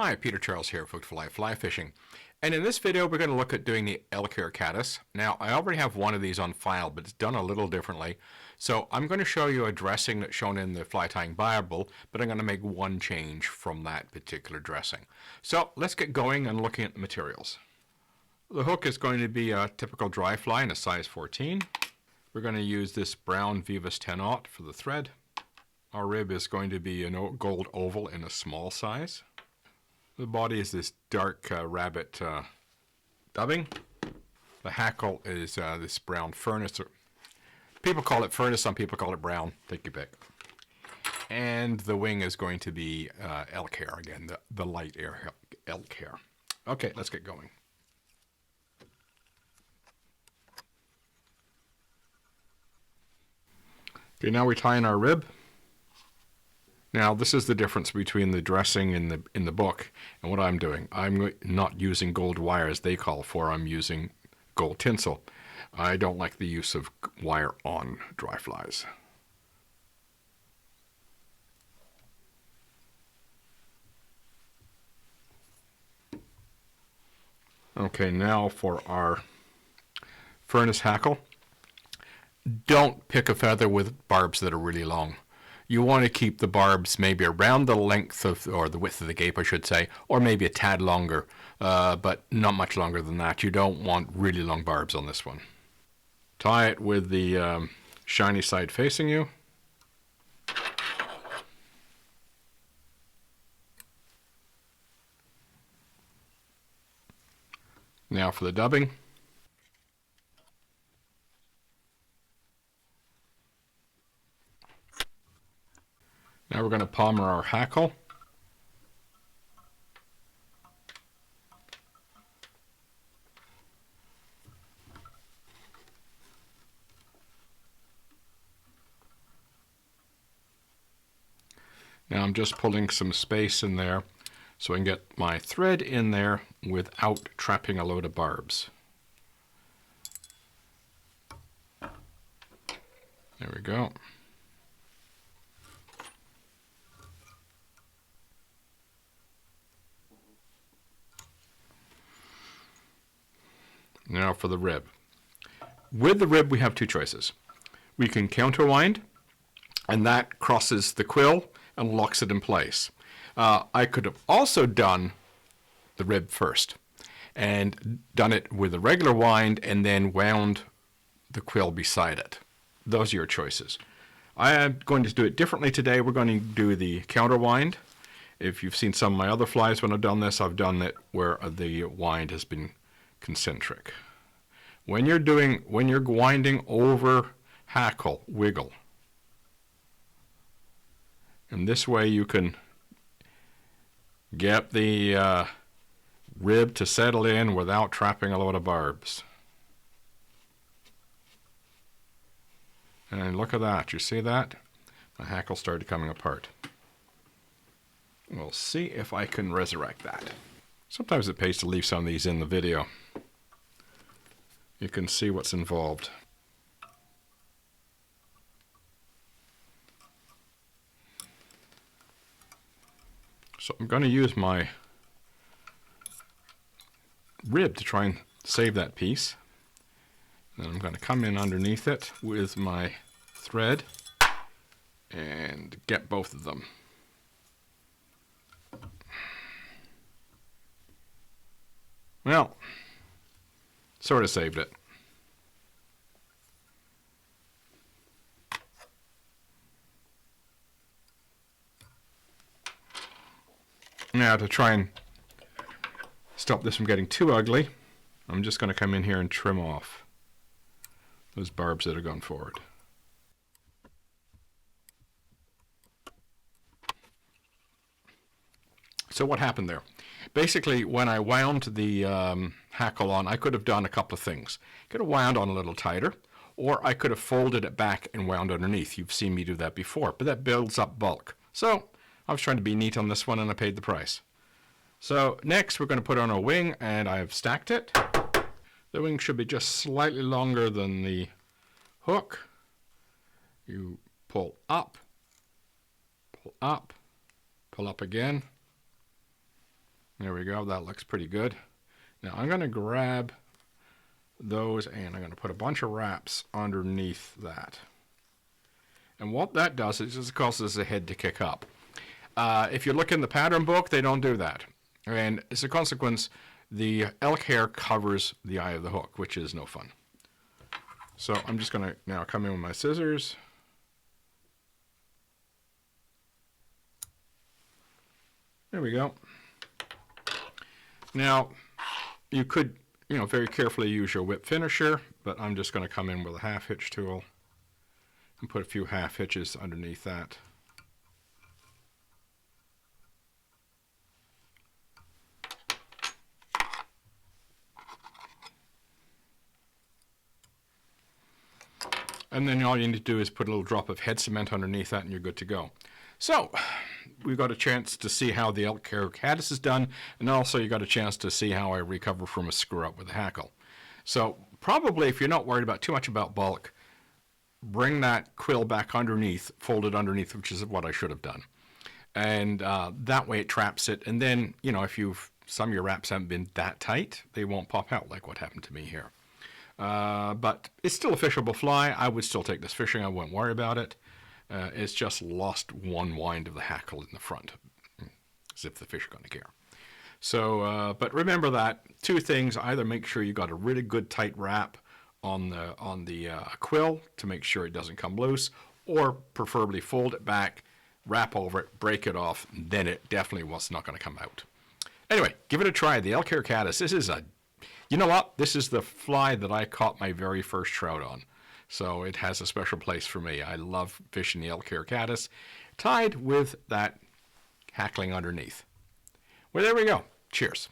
Hi, Peter Charles here, Food for Life Fly Fishing. And in this video, we're going to look at doing the Elk Hair Caddis. Now, I already have one of these on file, but it's done a little differently. So I'm going to show you a dressing that's shown in the Fly Tying Bible, but I'm going to make one change from that particular dressing. So let's get going and looking at the materials. The hook is going to be a typical dry fly in a size 14. We're going to use this brown Veevus 10-aught for the thread. Our rib is going to be a gold oval in a small size. The body is this dark rabbit dubbing. The hackle is this brown furnace. People call it furnace, some people call it brown. Take your pick. And the wing is going to be elk hair again, the light elk hair. Okay, let's get going. Okay, now we're tying our rib. Now this is the difference between the dressing in the book and what I'm doing. I'm not using gold wire as they call for. I'm using gold tinsel. I don't like the use of wire on dry flies. Okay, now for our furnace hackle. Don't pick a feather with barbs that are really long. You want to keep the barbs maybe around the length of, or the width of the gape, I should say, or maybe a tad longer, but not much longer than that. You don't want really long barbs on this one. Tie it with the shiny side facing you. Now for the dubbing. Now we're going to palmer our hackle. Now I'm just pulling some space in there so I can get my thread in there without trapping a load of barbs. There we go. Now for the rib. With the rib, we have two choices. We can counterwind, and that crosses the quill and locks it in place. I could have also done the rib first and done it with a regular wind and then wound the quill beside it. Those are your choices. I am going to do it differently today. We're going to do the counterwind. If you've seen some of my other flies when I've done this, I've done it where the wind has been concentric. When you're winding over hackle, wiggle. And this way you can get the rib to settle in without trapping a load of barbs. And look at that, you see that? My hackle started coming apart. We'll see if I can resurrect that. Sometimes it pays to leave some of these in the video. You can see what's involved. So I'm going to use my rib to try and save that piece. Then I'm going to come in underneath it with my thread and get both of them. Well, sort of saved it. Now to try and stop this from getting too ugly, I'm just going to come in here and trim off those barbs that are going forward. So what happened there? Basically, when I wound the hackle on, I could have done a couple of things. Could have wound on a little tighter, or I could have folded it back and wound underneath. You've seen me do that before, but that builds up bulk. So I was trying to be neat on this one, and I paid the price. So next, we're going to put on our wing, and I've stacked it. The wing should be just slightly longer than the hook. You pull up, pull up again. There we go. That looks pretty good. Now I'm going to grab those and I'm going to put a bunch of wraps underneath that. And what that does is it causes the head to kick up. If you look in the pattern book, they don't do that. And as a consequence, the elk hair covers the eye of the hook, which is no fun. So I'm just going to now come in with my scissors. There we go. Now, you could, very carefully use your whip finisher, but I'm just going to come in with a half hitch tool and put a few half hitches underneath that. And then all you need to do is put a little drop of head cement underneath that and you're good to go. So, we got a chance to see how the Elk Hair Caddis is done, and also you got a chance to see how I recover from a screw up with a hackle. So, probably if you're not worried about too much about bulk, bring that quill back underneath, fold it underneath, which is what I should have done. And that way it traps it, and then, if some of your wraps haven't been that tight, they won't pop out like what happened to me here. But it's still a fishable fly. I would still take this fishing. I wouldn't worry about it. It's just lost one wind of the hackle in the front, as if the fish are going to care. So, but remember that two things: either make sure you got a really good tight wrap on the quill to make sure it doesn't come loose, or preferably fold it back, wrap over it, break it off, then it definitely was not going to come out. Anyway, give it a try. The Elk Hair Caddis. This is you know what? This is the fly that I caught my very first trout on. So it has a special place for me. I love fishing the Elk Hair Caddis, tied with that hackling underneath. Well, there we go. Cheers.